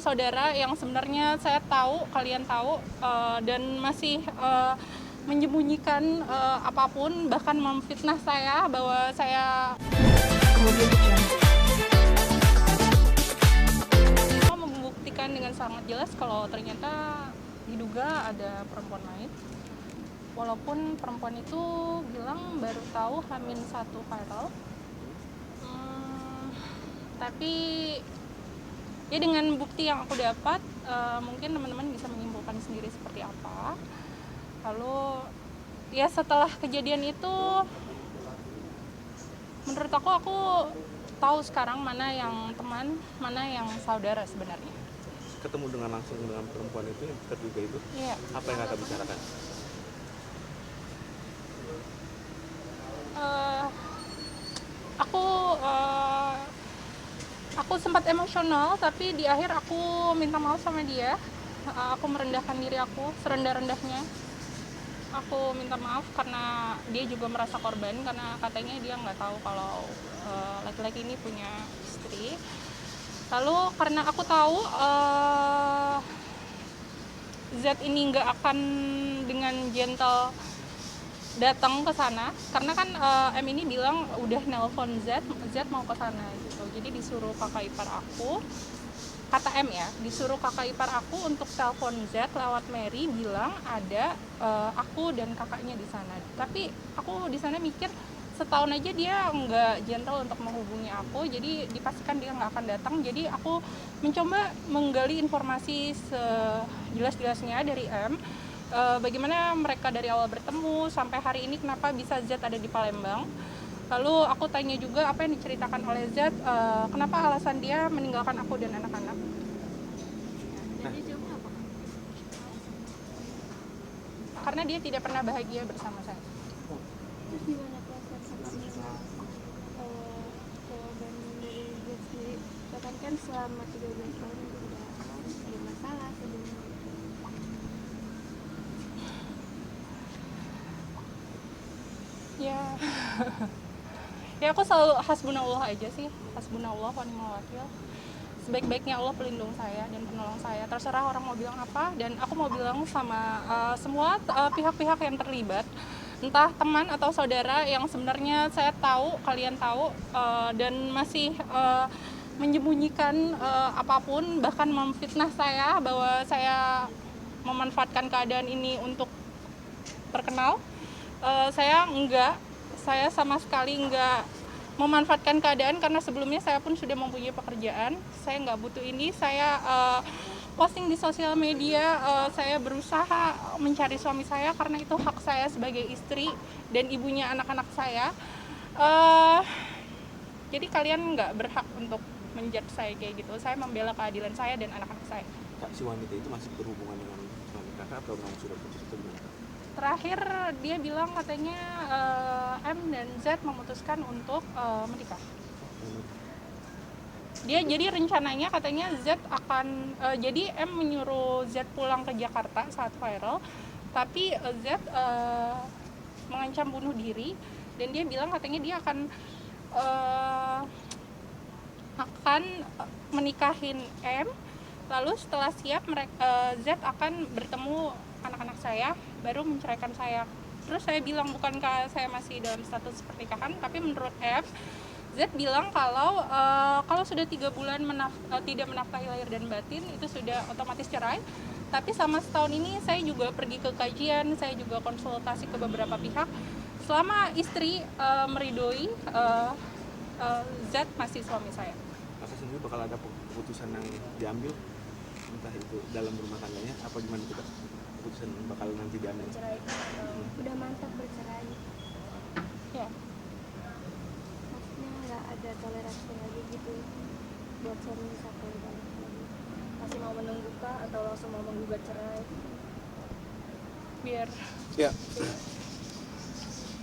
saudara yang sebenarnya saya tahu, kalian tahu, dan masih menyembunyikan apapun, bahkan memfitnah saya bahwa saya mau membuktikan dengan sangat jelas kalau ternyata diduga ada perempuan lain. Walaupun perempuan itu bilang baru tahu H-1 viral, tapi ya dengan bukti yang aku dapat, mungkin teman-teman bisa menyimpulkan sendiri seperti apa. Lalu ya setelah kejadian itu, menurut aku tahu sekarang mana yang teman, mana yang saudara sebenarnya. Ketemu dengan langsung dengan perempuan itu yang terduga itu, Iya. apa yang Kakak bicarakan? Aku sempat emosional, tapi di akhir aku minta maaf sama dia. Aku merendahkan diri aku serendah-rendahnya. Aku minta maaf karena dia juga merasa korban, karena katanya dia nggak tahu kalau laki-laki ini punya istri. Lalu karena aku tahu Z ini nggak akan dengan gentle datang ke sana, karena kan M ini bilang udah nelpon Z mau ke sana gitu. Jadi disuruh kakak ipar aku, kata M ya, disuruh kakak ipar aku untuk telepon Z lewat Mary, bilang ada aku dan kakaknya di sana. Tapi aku di sana mikir, setahun aja dia nggak gentle untuk menghubungi aku, jadi dipastikan dia nggak akan datang. Jadi aku mencoba menggali informasi sejelas-jelasnya dari M, bagaimana mereka dari awal bertemu sampai hari ini, kenapa bisa Z ada di Palembang. Lalu aku tanya juga apa yang diceritakan oleh Z, kenapa alasan dia meninggalkan aku dan anak-anak. Jadi jawab apa? Karena dia tidak pernah bahagia bersama saya. Terus gimana proses kakaknya jawaban dari dia sendiri? Bahkan kan selama 13 tahun itu udah ada masalah sebelumnya. Ya, ya aku selalu hasbunallah aja sih, hasbunallah wa ni'mal wakil. Sebaik-baiknya Allah pelindung saya dan penolong saya. Terserah orang mau bilang apa, dan aku mau bilang sama semua pihak-pihak yang terlibat, entah teman atau saudara yang sebenarnya saya tahu, kalian tahu, dan masih menyembunyikan apapun, bahkan memfitnah saya bahwa saya memanfaatkan keadaan ini untuk terkenal. Saya sama sekali enggak memanfaatkan keadaan, karena sebelumnya saya pun sudah mempunyai pekerjaan. Saya nggak butuh ini. Saya posting di sosial media, saya berusaha mencari suami saya karena itu hak saya sebagai istri dan ibunya anak-anak saya. Jadi kalian nggak berhak untuk menjudge saya kayak gitu. Saya membela keadilan saya dan anak-anak saya. Kak, si wanita itu masih berhubungan dengan suami kakak atau memang sudah putus atau gimana? Terakhir dia bilang katanya M dan Z memutuskan untuk menikah. Dia jadi rencananya katanya Z akan jadi M menyuruh Z pulang ke Jakarta saat viral, tapi Z mengancam bunuh diri, dan dia bilang katanya dia akan menikahin M, lalu setelah siap Z akan bertemu anak-anak saya, baru menceraikan saya. Terus saya bilang, bukankah saya masih dalam status pernikahan? Tapi menurut F, Z bilang kalau sudah 3 bulan tidak menafkahi lahir dan batin, itu sudah otomatis cerai. Tapi sama setahun ini saya juga pergi ke kajian, saya juga konsultasi ke beberapa pihak. Selama istri meridoi, Z masih suami saya. Kakak sendiri bakal ada keputusan yang diambil, entah itu dalam rumah tangganya apa gimana itu, Kak? Keputusan bakal nanti diambil. Bercerai udah mantap bercerai. Ya. Maksudnya nggak ada toleransi lagi gitu buat suami satu lagi. Masih mau menunggu kah atau langsung mau menggugat cerai? Biar Ya,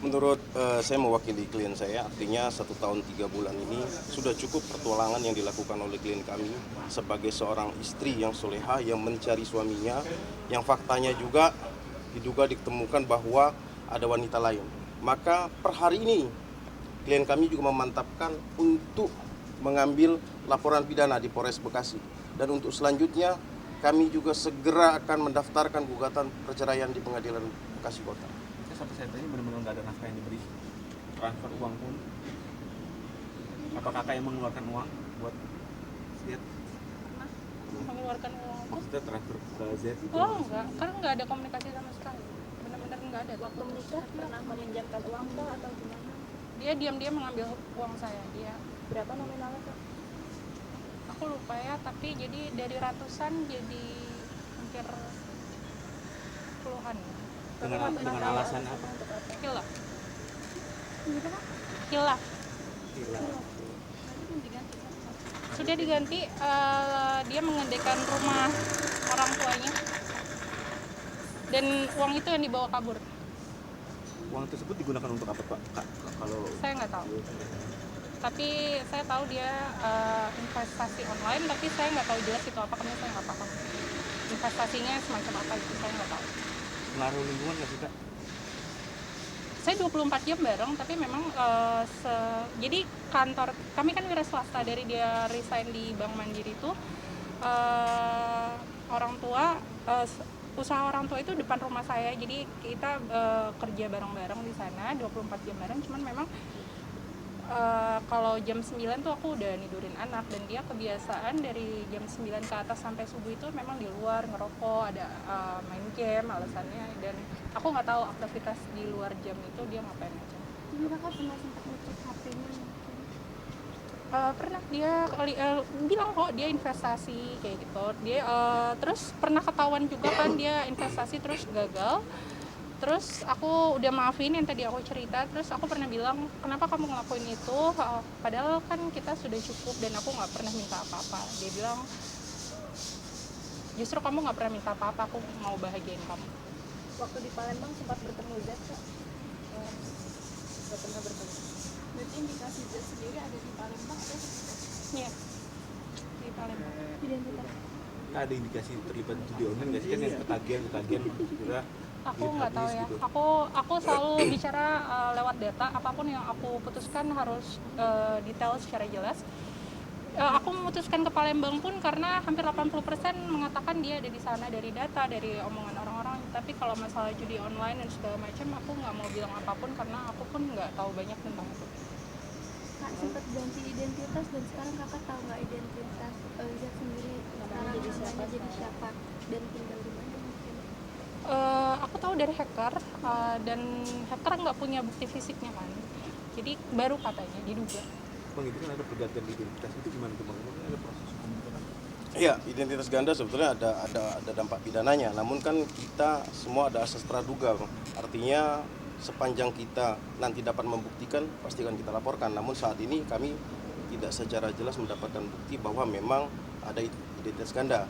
menurut saya mewakili klien saya, artinya 1 tahun 3 bulan ini sudah cukup pertualangan yang dilakukan oleh klien kami sebagai seorang istri yang soleha yang mencari suaminya, yang faktanya juga diduga ditemukan bahwa ada wanita lain. Maka per hari ini klien kami juga memantapkan untuk mengambil laporan pidana di Polres Bekasi Dan untuk selanjutnya kami juga segera akan mendaftarkan gugatan perceraian di Pengadilan Bekasi Kota. Sampai saat ini benar-benar nggak ada nafkah yang diberi, transfer uang pun. Apa kakak yang mengeluarkan uang buat Z? Mengeluarkan uang aku. Maksudnya transfer ke Z itu? Oh enggak, kan nggak ada komunikasi sama sekali. Benar-benar nggak ada. Waktu menikah pernah meminjamkan uang kah atau gimana? Dia diam-diam mengambil uang saya. Dia, Berapa nominalnya kak? aku lupa ya, tapi jadi dari ratusan jadi hampir puluhan. Dengan alasan apa? Untuk apa? Hilaf. Gitu kak? Hilaf. Gila. Sudah diganti, dia menggandakan rumah orang tuanya. Dan uang itu yang dibawa kabur. Uang tersebut digunakan untuk apa Pak? Kalau Saya nggak tahu. Tapi saya tahu dia investasi online, tapi saya nggak tahu jelas itu apa, karena saya nggak paham. Investasinya semacam apa itu saya nggak tahu. pengaruh lingkungan nggak sih Kak? Saya 24 jam bareng, tapi memang jadi kantor kami kan wira swasta, dari dia resign di Bank Mandiri itu orang tua usaha orang tua itu depan rumah saya, jadi kita kerja bareng-bareng di sana 24 jam bareng. Cuman memang kalau jam 9 tuh aku udah nidurin anak, dan dia kebiasaan dari jam 9 ke atas sampai subuh itu memang di luar ngerokok, ada main game alasannya, dan aku nggak tahu aktivitas di luar jam itu dia ngapain aja. Jadi kakak pernah sempat ngecek HP-nya mungkin? Pernah dia bilang kok dia investasi kayak gitu. Dia terus pernah ketahuan juga kan dia investasi terus gagal. Terus aku udah maafin yang tadi aku cerita, terus aku pernah bilang, kenapa kamu ngelakuin itu, padahal kan kita sudah cukup dan aku nggak pernah minta apa-apa. Dia bilang, justru kamu nggak pernah minta apa-apa, aku mau bahagiain kamu. Waktu di Palembang sempat bertemu Z kak? Nggak pernah bertemu. Berarti indikasi Z sendiri ada di Palembang atau sekitar? Iya, di Palembang. Identitas? Kak, ada indikasi terlibat judi online nggak sih? Kan yang ketagihan kira Aku nggak tahu ya. gitu. Aku selalu bicara lewat data. Apapun yang aku putuskan harus detail secara jelas. Aku memutuskan ke Palembang pun karena hampir 80% mengatakan dia ada di sana dari data, dari omongan orang-orang. Tapi kalau masalah judi online dan segala macam, aku nggak mau bilang apapun karena aku pun nggak tahu banyak tentang itu. Kak sempat ganti identitas dan sekarang kakak tahu nggak identitas Z sendiri sekarang namanya jadi siapa dan tinggal di mana mungkin? Aku tahu dari hacker, dan hacker nggak punya bukti fisiknya kan. Jadi baru katanya diduga. Bang, itu kan ada pergantian identitas, itu gimana tuh Bang? Emang ada proses hukum itu kan? Iya, identitas ganda sebetulnya ada dampak pidananya. Namun kan kita semua ada asas praduga, Bang. Artinya sepanjang kita nanti dapat membuktikan, pasti akan kita laporkan. Namun saat ini kami tidak secara jelas mendapatkan bukti bahwa memang ada identitas ganda.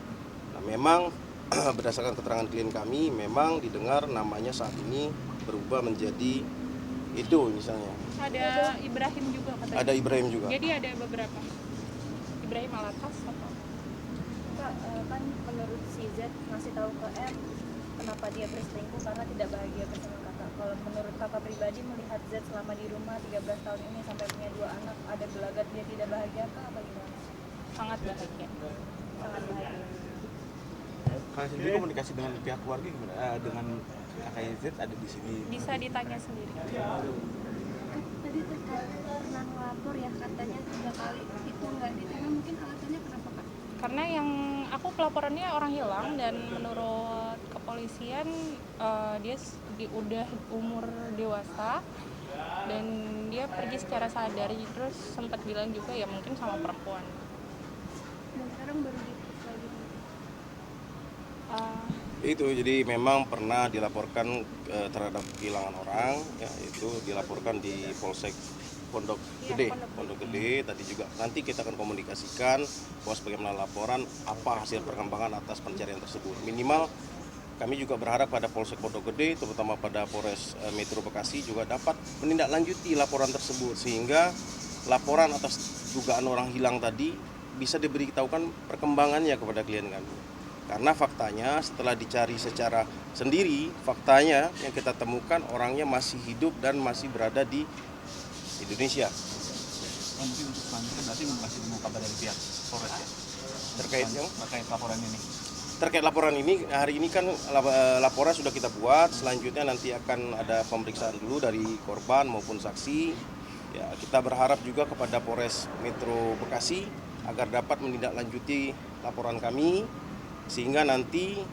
Nah, memang berdasarkan keterangan klien kami, memang didengar namanya saat ini berubah menjadi Edo misalnya. Ada Ibrahim juga katanya. Ada Ibrahim juga. Jadi ada beberapa. Ibrahim Alatas atau Kak, kan menurut si Z ngasih tahu ke M kenapa dia berselingkuh karena tidak bahagia bersama kakak. Kalau menurut kakak pribadi melihat Z selama di rumah 13 tahun ini sampai punya 2 anak, ada gelagat dia tidak bahagia kah apa gimana? sangat bahagia. Sangat bahagia. Kalian sendiri komunikasi dengan pihak keluarga gimana? Dengan kakaknya Z ada di sini. Bisa ditanya sendiri. Tadi terkait pernah ngelapor ya katanya 3 kali itu nggak diterima, mungkin alasannya kenapa kak? Karena yang aku pelaporannya orang hilang, dan menurut kepolisian dia udah umur dewasa dan dia pergi secara sadar, terus sempat bilang juga ya mungkin sama perempuan. Dan sekarang baru diputus lagi. Itu jadi memang pernah dilaporkan terhadap kehilangan orang, ya itu dilaporkan di Polsek Pondok Gede. Pondok Gede tadi juga nanti kita akan komunikasikan bahwa sebagaimana laporan apa hasil perkembangan atas pencarian tersebut. Minimal kami juga berharap pada Polsek Pondok Gede, terutama pada Polres Metro Bekasi juga dapat menindaklanjuti laporan tersebut sehingga laporan atas dugaan orang hilang tadi bisa diberitahukan perkembangannya kepada klien kami. Karena faktanya setelah dicari secara sendiri, faktanya yang kita temukan orangnya masih hidup dan masih berada di Indonesia. Mungkin untuk selanjutnya berarti masih menunggu kabar dari pihak Polres ya? terkait yang laporan ini. terkait laporan ini. Hari ini kan laporan sudah kita buat, selanjutnya nanti akan ada pemeriksaan dulu dari korban maupun saksi. Ya, kita berharap juga kepada Polres Metro Bekasi agar dapat menindaklanjuti laporan kami sehingga nanti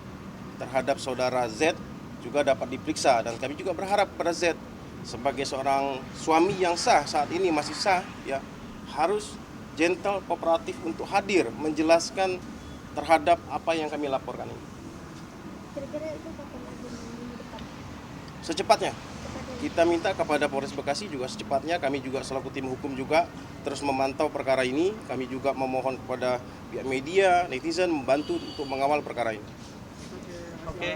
terhadap saudara Z juga dapat diperiksa, dan kami juga berharap pada Z sebagai seorang suami yang sah saat ini masih sah, ya harus gentle, kooperatif untuk hadir menjelaskan terhadap apa yang kami laporkan ini. Kira-kira itu kapan lagi minggu depan? Secepatnya kita minta kepada Polres Bekasi juga secepatnya, kami juga selaku tim hukum juga terus memantau perkara ini. Kami juga memohon kepada pihak media, netizen membantu untuk mengawal perkara ini. Oke.